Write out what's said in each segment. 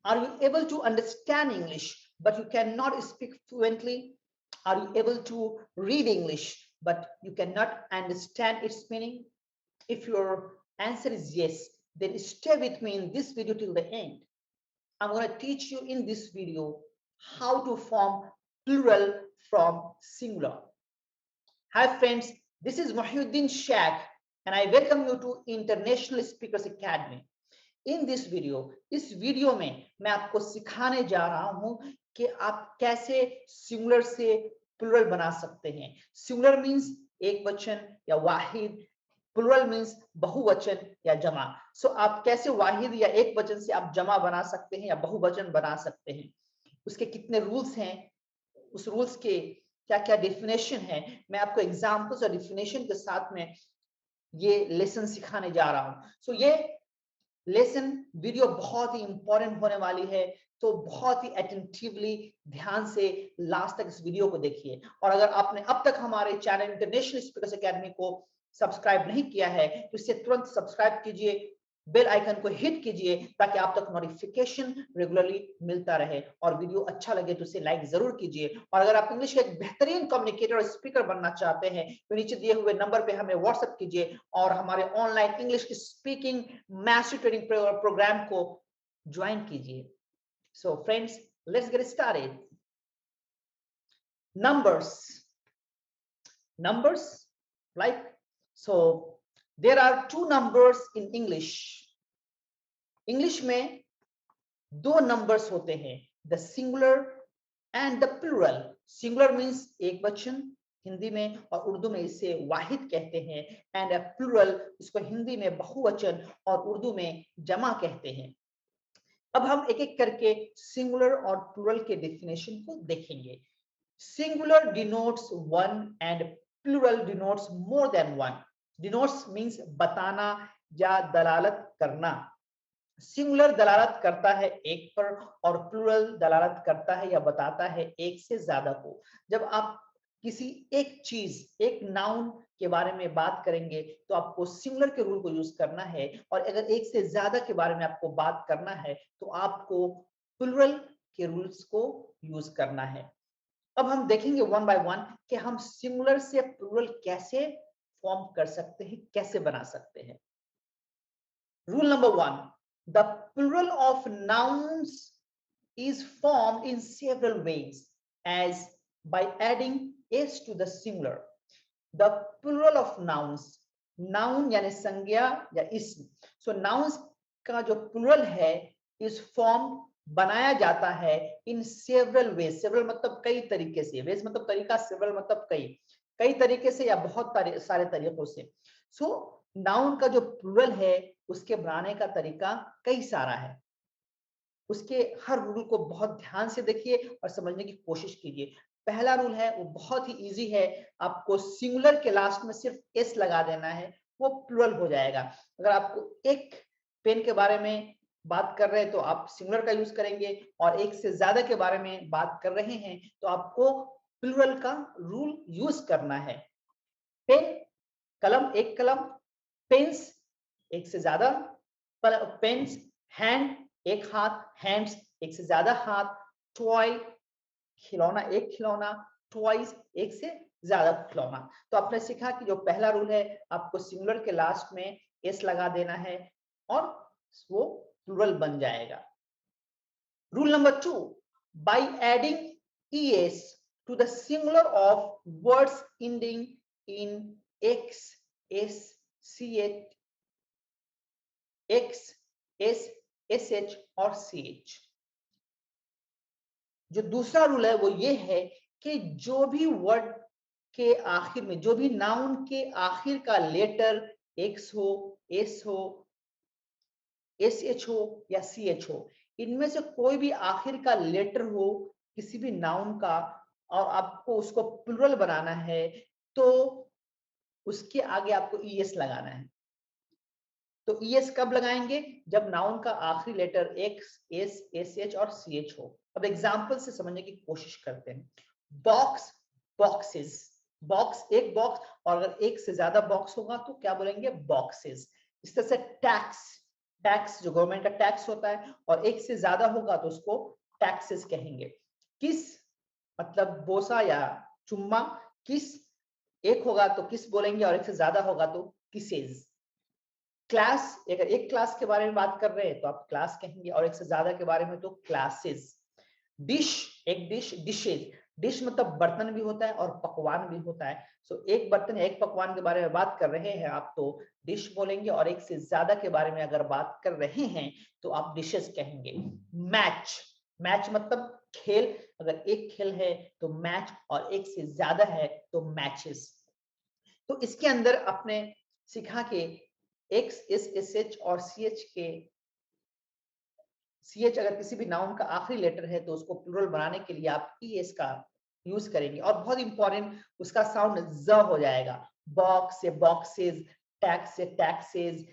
Are you able to understand English, but you cannot speak fluently? Are you able to read English, but you cannot understand its meaning? If your answer is yes, then stay with me in this video till the end. I'm going to teach you in this video how to form plural from singular. Hi friends, this is Muhyiddin Shak and I welcome you to International Speakers Academy. In this video, इस video में मैं आपको सिखाने जा रहा हूं कि आप कैसे सिंगुलर से प्लुरल बना सकते हैं। सिंगुलर मींस एक वचन या वाहिद, प्लुरल मींस बहुवचन या जमा। सो आप कैसे वाहिद या एक वचन से आप जमा बना सकते हैं या बहुवचन बना सकते हैं, उसके कितने रूल्स हैं, उस रूल्स के क्या क्या डेफिनेशन है, मैं आपको एग्जांपल्स और डेफिनेशन के साथ में ये लेसन सिखाने जा रहा हूं। सो ये लेसन वीडियो बहुत ही इंपॉर्टेंट होने वाली है, तो बहुत ही अटेंटिवली ध्यान से लास्ट तक इस वीडियो को देखिए। और अगर आपने अब तक हमारे चैनल इंटरनेशनल स्पीकर्स एकेडमी को सब्सक्राइब नहीं किया है तो इसे तुरंत सब्सक्राइब कीजिए, बेल आइकन को हिट कीजिए ताकि आप तक नोटिफिकेशन रेगुलरली मिलता रहे। और वीडियो अच्छा लगे तो इसे लाइक जरूर कीजिए। और अगर आप इंग्लिश के एक बेहतरीन कम्युनिकेटर और स्पीकर बनना चाहते हैं तो नीचे दिए हुए नंबर पे हमें व्हाट्सएप कीजिए और हमारे ऑनलाइन इंग्लिश की स्पीकिंग मास्टर ट्रेनिंग प्रोग्राम को ज्वाइन कीजिए। So friends, let's get started. numbers like, so there are two numbers in English में दो नंबर्स होते हैं, the singular and the plural. Singular means एक वचन हिंदी में और उर्दू में इसे वाहिद कहते हैं, एंड प्लुरल इसको हिंदी में बहुवचन और उर्दू में जमा कहते हैं। अब हम एक एक करके सिंगुलर और प्लुरल के डेफिनेशन को देखेंगे। Singular denotes one and plural denotes more than one. Denotes means बताना या दलालत करना। सिंगुलर दलालत करता है एक पर और प्लुरल दलालत करता है या बताता है एक से ज्यादा को। जब आप किसी एक चीज, एक नाउन के बारे में बात करेंगे तो आपको सिंगुलर के रूल को यूज करना है, और अगर एक से ज्यादा के बारे में आपको बात करना है तो आपको प्लुरल के रूल्स को यूज करना है। अब हम देखेंगे वन बाय वन कि हम सिंगुलर से प्लुरल कैसे फॉर्म कर सकते हैं, कैसे बना सकते हैं। Rule number one, the plural of nouns is formed in several ways, as by adding s to the singular. The plural of nouns, noun यानी संज्ञा या इसम। सो nouns का जो plural है is formed, बनाया जाता है in several ways। several मतलब कई तरीके से, ways मतलब तरीका, several मतलब कई तरीके से या बहुत सारे तरीकों से। सो नाउन का जो प्लुरल है उसके बनाने का तरीका कई सारा है। उसके हर रूल को बहुत ध्यान से देखिए और समझने की कोशिश कीजिए। पहला रूल है वो बहुत ही इजी है, आपको सिंगुलर के लास्ट में सिर्फ एस लगा देना है, वो प्लुरल हो जाएगा। अगर आपको एक पेन के बारे में बात कर रहे हैं तो आप सिंगुलर का यूज करेंगे, और एक से ज्यादा के बारे में बात कर रहे हैं तो आपको प्लुरल का रूल यूज करना है। पेन, कलम, एक कलम। पेन्स, एक से ज्यादा पेन्स। हैंड, एक हाथ, हैंड्स, एक से ज्यादा हाथ। टॉय, खिलौना, एक खिलौना। टॉयज, एक से ज्यादा खिलौना। तो आपने सीखा कि जो पहला रूल है आपको सिंगुलर के लास्ट में एस लगा देना है और वो प्लुरल बन जाएगा। Rule number two, by adding es to the singular of words ending in x, s, ch, x, s, sh और ch। जो दूसरा रूल है वो ये है कि जो भी वर्ड के आखिर में, जो भी नाउन के आखिर का लेटर x हो, s हो, sh हो या ch हो, इनमें से कोई भी आखिर का लेटर हो किसी भी नाउन का और आपको उसको प्लुरल बनाना है तो उसके आगे आपको es लगाना है। तो es कब लगाएंगे? जब नाउन का आखिरी लेटर x, s, sh और ch हो। अब एग्जांपल से समझने की कोशिश करते हैं। Box, boxes. बॉक्स, एक बॉक्स, और अगर एक से ज्यादा बॉक्स होगा तो क्या बोलेंगे? बॉक्सेस। इस तरह से टैक्स, टैक्स जो गवर्नमेंट का टैक्स होता है, और एक से ज्यादा होगा तो उसको टैक्सेस कहेंगे। किस मतलब बोसा या चुम्मा, किस एक होगा तो किस बोलेंगे और एक से ज्यादा होगा तो किसेज। क्लास, अगर एक क्लास के बारे में बात कर रहे हैं तो आप क्लास कहेंगे, और एक से ज्यादा के बारे में तो क्लासेस। डिश, एक डिश, डिशेज। डिश मतलब बर्तन भी होता है और पकवान भी होता है। सो एक बर्तन या एक पकवान के बारे में बात कर रहे हैं आप तो डिश बोलेंगे, और एक से ज्यादा के बारे में अगर बात कर रहे हैं तो आप डिशेस कहेंगे। मैच, मैच मतलब खेल, अगर एक खेल है तो मैच, और एक से ज्यादा है तो मैचेस। तो इसके अंदर आपने सीखा कि एक्स, एस, एस एच और सी एच के, सी एच अगर किसी भी नाउन का आखिरी लेटर है तो उसको प्लूरल बनाने के लिए आप ई एस का यूज करेंगे, और बहुत इंपॉर्टेंट उसका साउंड ज हो जाएगा। बॉक्स से बॉक्सेस, टैक्स से टैक्सेस,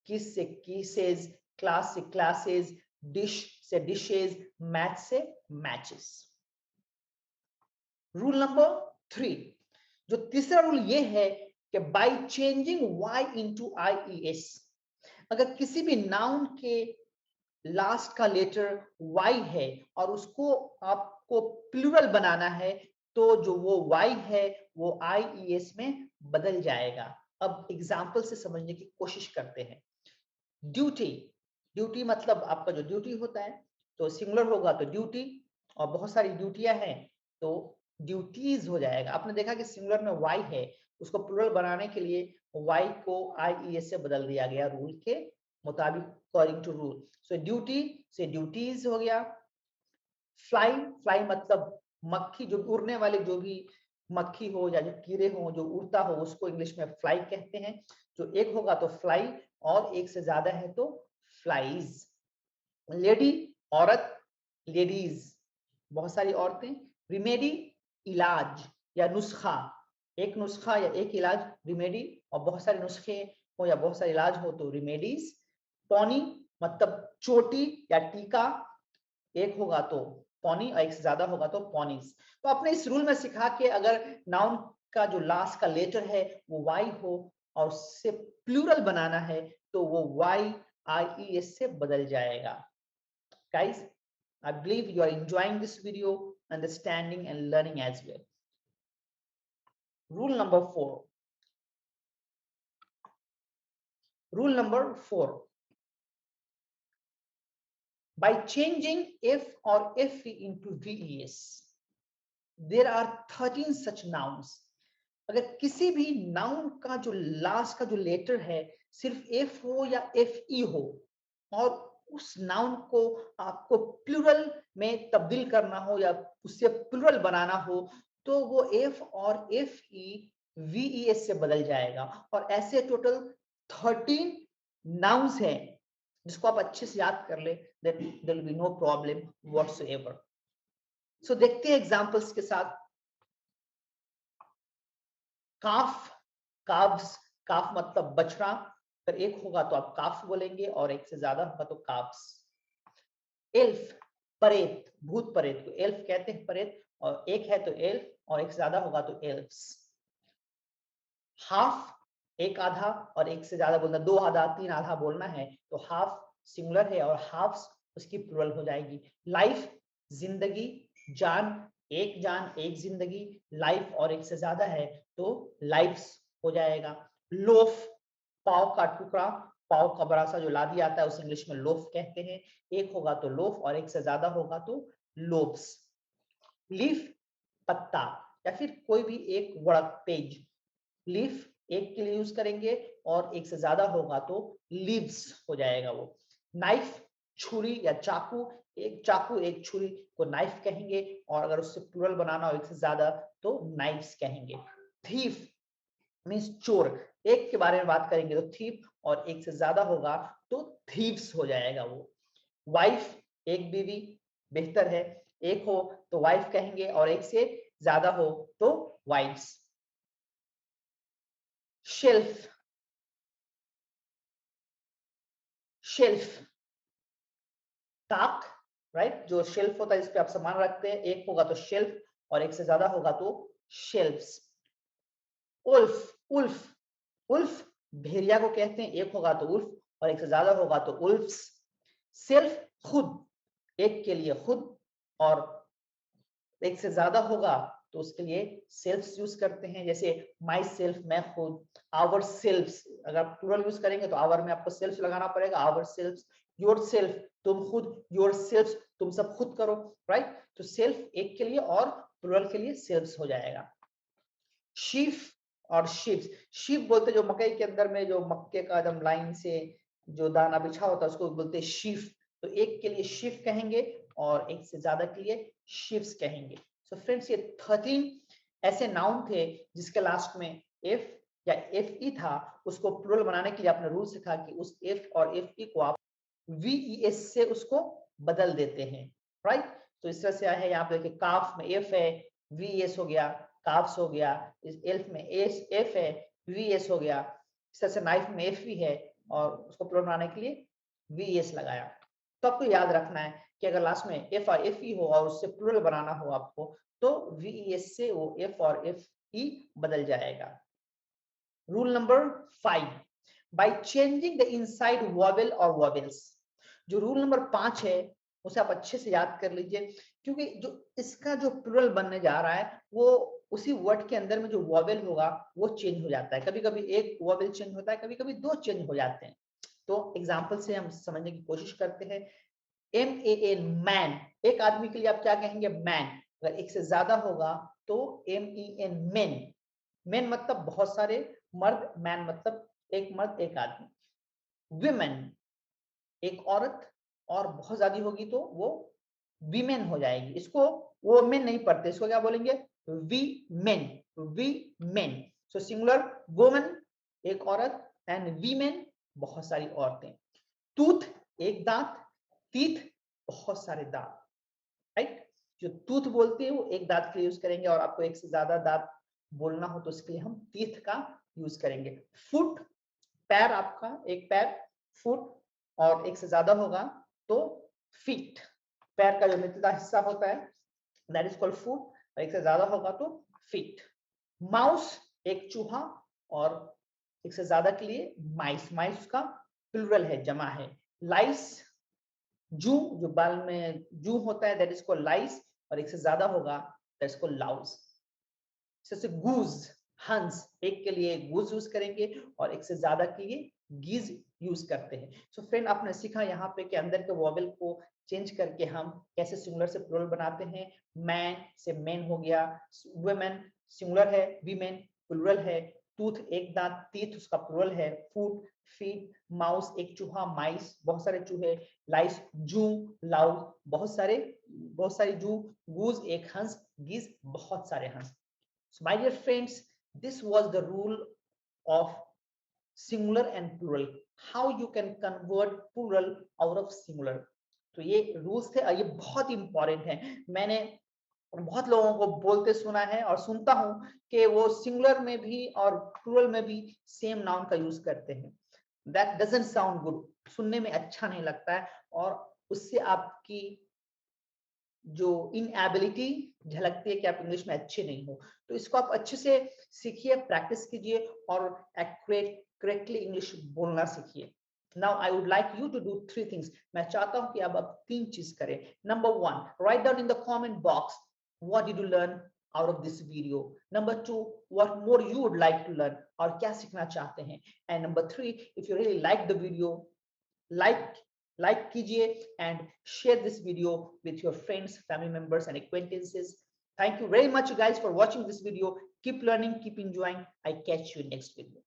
किस से कीसेस, क्लास से क्लासेस, डिश से डिशेज, मैच से मैचेस। रूल नंबर 3, जो तीसरा रूल ये है कि by changing y into ies, अगर किसी भी नाउन के लास्ट का लेटर y है और उसको आपको प्लूरल बनाना है तो जो वो y है वो ies में बदल जाएगा। अब एग्जांपल से समझने की कोशिश करते हैं। ड्यूटी, ड्यूटी मतलब आपका जो ड्यूटी होता है तो सिंगुलर होगा तो ड्यूटी, और बहुत सारी ड्यूटियां हैं तो ड्यूटीज हो जाएगा। आपने देखा कि सिंगुलर में y है, उसको प्लूरल बनाने के लिए y को ies से बदल दिया गया रूल के मुताबिक, according to rule. So duty से ड्यूटीज हो गया। फ्लाई, फ्लाई मतलब मक्खी, जो उड़ने वाले जो भी मक्खी हो या जो कीड़े हो जो उड़ता हो उसको इंग्लिश में फ्लाई कहते हैं। जो एक होगा तो फ्लाई, और एक से ज्यादा है तो फ्लाइज। लेडी, औरत, लेडीज, बहुत सारी औरतें। रिमेडी, इलाज या नुस्खा, एक नुस्खा या एक इलाज रिमेडी, और बहुत सारे नुस्खे हो या बहुत सारे इलाज हो तो रिमेडीज। पॉनी मतलब चोटी या टीका, एक होगा तो पॉनी और एक से ज्यादा होगा तो पॉनीज। तो आपने इस रूल में सीखा कि अगर नाउन का जो लास्ट का लेटर है वो y हो और उससे प्लूरल बनाना है तो वो y ies से बदल जाएगा। Guys, I believe you are enjoying this video, understanding and learning as well. Rule number 4. Rule number 4. By changing f or fe into ves, there are 13 such nouns. अगर किसी भी noun का जो last का जो लेटर है सिर्फ F हो या एफ ई हो, और उस नाउन को आपको प्लूरल में तब्दील करना हो या उससे प्लूरल बनाना हो तो वो एफ और एफ ई वीईएस से बदल जाएगा। और ऐसे टोटल 13 नाउन्स हैं जिसको आप अच्छे से याद कर ले, there will be no problem whatsoever. So देखते हैं एग्जांपल्स के साथ। काफ, काब्स, काफ मतलब बछड़ा, अगर एक होगा तो आप काफ बोलेंगे और एक से ज्यादा होगा तो काफ्स। एल्फ, परेत, भूत परेत को एल्फ कहते हैं, परेत, और एक है तो एल्फ और एक से ज्यादा होगा तो एल्फ्स। हाफ, एक आधा, और एक से ज्यादा बोलना, दो आधा तीन आधा बोलना है तो हाफ सिंगुलर है और हाफ्स उसकी प्लूरल हो जाएगी। लाइफ, जिंदगी, जान, एक जान एक जिंदगी, लाइफ और एक से ज्यादा है तो लाइफ्स हो जाएगा। लोफ, पाव का टुकड़ा, पाव का बड़ा सा जो लादी आता है उसे इंग्लिश में लोफ कहते हैं, एक होगा तो लोफ और एक से ज्यादा होगा तो लोब्स। लीफ, पत्ता, या फिर कोई भी एक वर्क पेज, लीफ एक के लिए यूज करेंगे और एक से ज्यादा होगा तो लीव्स हो जाएगा वो। नाइफ, छुरी या चाकू, एक चाकू एक छुरी को नाइफ कहेंगे, और अगर उससे प्लूरल बनाना हो एक से ज्यादा तो नाइफ्स कहेंगे। थीफ मीन्स चोर, एक के बारे में बात करेंगे तो थीफ, और एक से ज्यादा होगा तो थीव्स हो जाएगा वो। वाइफ, एक बीवी, बेहतर है एक हो तो वाइफ कहेंगे और एक से ज्यादा हो तो वाइफ्स। शेल्फ, शेल्फ, ताक, राइट, जो शेल्फ होता है इस पे आप सामान रखते हैं, एक होगा तो शेल्फ और एक से ज्यादा होगा तो शेल्फ्स। उल्फ, उल्फ, उल्फ भेड़िया को कहते हैं, एक होगा तो उल्फ और एक से ज्यादा होगा तो उल्फ्स। सेल्फ खुद, एक के लिए खुद, और एक से ज्यादा होगा तो उसके लिए सेल्फ यूज करते हैं, जैसे माई सेल्फ, मैं खुद, आवर सेल्फ। अगर आप प्लूरल यूज करेंगे तो आवर में आपको सेल्फ लगाना पड़ेगा, आवर सेल्फ, योर सेल्फ तुम खुद, योर सेल्फ तुम सब खुद करो, राइट। तो सेल्फ एक के लिए और प्लूरल के लिए सेल्फ हो जाएगा। शीफ और शीप्स, शीप बोलते जो मकई के अंदर में जो मक्के का एकदम लाइन से जो दाना बिछा होता है उसको बोलते हैं शीफ। तो एक के लिए शीफ कहेंगे और एक से ज्यादा के लिए शीप्स कहेंगे। सो फ्रेंड्स, ये 13 ऐसे नाउन थे जिसके लास्ट में एफ या एफ ई था। उसको प्लूरल बनाने के लिए आपने रूल सीखा कि उस एफ और एफ ई को आप वीईएस से उसको बदल देते हैं, राइट। तो इस तरह से आया है, यहाँ पे देखिए काफ में एफ है, वीएस हो गया, काफ्स हो गया, इस एल्फ में एस एफ है, वीएस हो गया। इस तरह से नाइफ में एफ भी है और उसको प्लूरल बनाने के लिए वीएस लगाया। तो आपको याद रखना है कि अगर लास्ट में एफ और एफ ई हो और उससे प्लूरल बनाना हो आपको, तो वीएस से वो एफ और एफ ई बदल जाएगा। Rule number 5, by changing the inside vowel और वॉवेल्स। जो रूल नंबर 5 है उसे आप अच्छे से याद कर लीजिए, क्योंकि जो इसका जो प्लूरल बनने जा रहा है वो उसी वर्ड के अंदर में जो वॉवेल होगा वो चेंज हो जाता है। कभी कभी एक वॉवेल चेंज होता है, कभी कभी दो चेंज हो जाते हैं। तो एग्जाम्पल से हम समझने की कोशिश करते हैं। MAN, मैन, एक आदमी के लिए आप क्या कहेंगे? मैन। अगर एक से ज्यादा होगा तो MEN, मेन। मेन मतलब बहुत सारे मर्द, मैन मतलब एक मर्द एक आदमी। विमेन, एक औरत, और बहुत ज्यादा होगी तो वो वीमेन हो जाएगी। इसको वो मेन नहीं पढ़ते, इसको क्या बोलेंगे? Women, women. So singular woman, एक औरत, एंड वीमेन, बहुत सारी औरतें। टूथ, एक दांत, टीथ, बहुत सारे दांत, राइट। जो टूथ बोलते हैं वो एक दांत के लिए यूज करेंगे, और आपको एक से ज्यादा दांत बोलना हो तो उसके लिए हम टीथ का यूज करेंगे। फुट, पैर, आपका एक पैर, फुट, और एक से ज्यादा होगा तो फीट। पैर का जो निचला हिस्सा होता है दैट इज कॉल्ड फुट, और एक से ज्यादा होगा तो फीट। माउस, एक चूहा, और एक से ज्यादा के लिए माइस। माइस का प्लूरल है, जमा है। लाइस, जू, जो बाल में जू होता है दैट इज कॉल्ड लाइस, और एक से ज्यादा होगा दैट इज कॉल्ड लाउस। जैसे गूज, हंस, एक के लिए गूज यूज करेंगे और एक से ज्यादा के लिए गीज यूज करते हैं। सो फ्रेंड, आपने सीखा यहाँ पे कि अंदर के वॉवेल को चेंज करके हम कैसे सिंगुलर से प्लूरल बनाते हैं। मैन से मेन हो गया, वुमेन सिंगुलर है, वीमेन प्लूरल है, टूथ एक दांत, टीथ उसका प्लूरल है, फुट, फीट, माउस एक चूहा, माइस बहुत सारे चूहे, लाइस जू, लाउस बहुत सारे जू, गूज एक हंस, गीज बहुत सारे हंस। So my dear friends, this was the rule of singular and plural, how you can convert plural out of singular. तो ये रूल्स थे और ये बहुत इंपॉर्टेंट है। मैंने बहुत लोगों को बोलते सुना है और सुनता हूं कि वो सिंगुलर में भी और प्लूरल में भी सेम नाउन का यूज करते हैं। दैट डजंट साउंड गुड, सुनने में अच्छा नहीं लगता है, और उससे आपकी जो इनएबिलिटी झलकती है कि आप इंग्लिश में अच्छे नहीं हो। तो इसको आप अच्छे से सीखिए, प्रैक्टिस कीजिए और करेक्टली इंग्लिश बोलना सीखिए। Now I would like you to do 3 things. मैं चाहता हूं कि अब आप 3 चीज करें। Number 1, write down in the comment box what did you learn out of this video. Number 2, what more you would like to learn, और क्या सीखना चाहते हैं। And number 3, if you really like the video, like कीजिए and share this video with your friends, family members and acquaintances. Thank you very much guys for watching this video. Keep learning, keep enjoying. I catch you next video.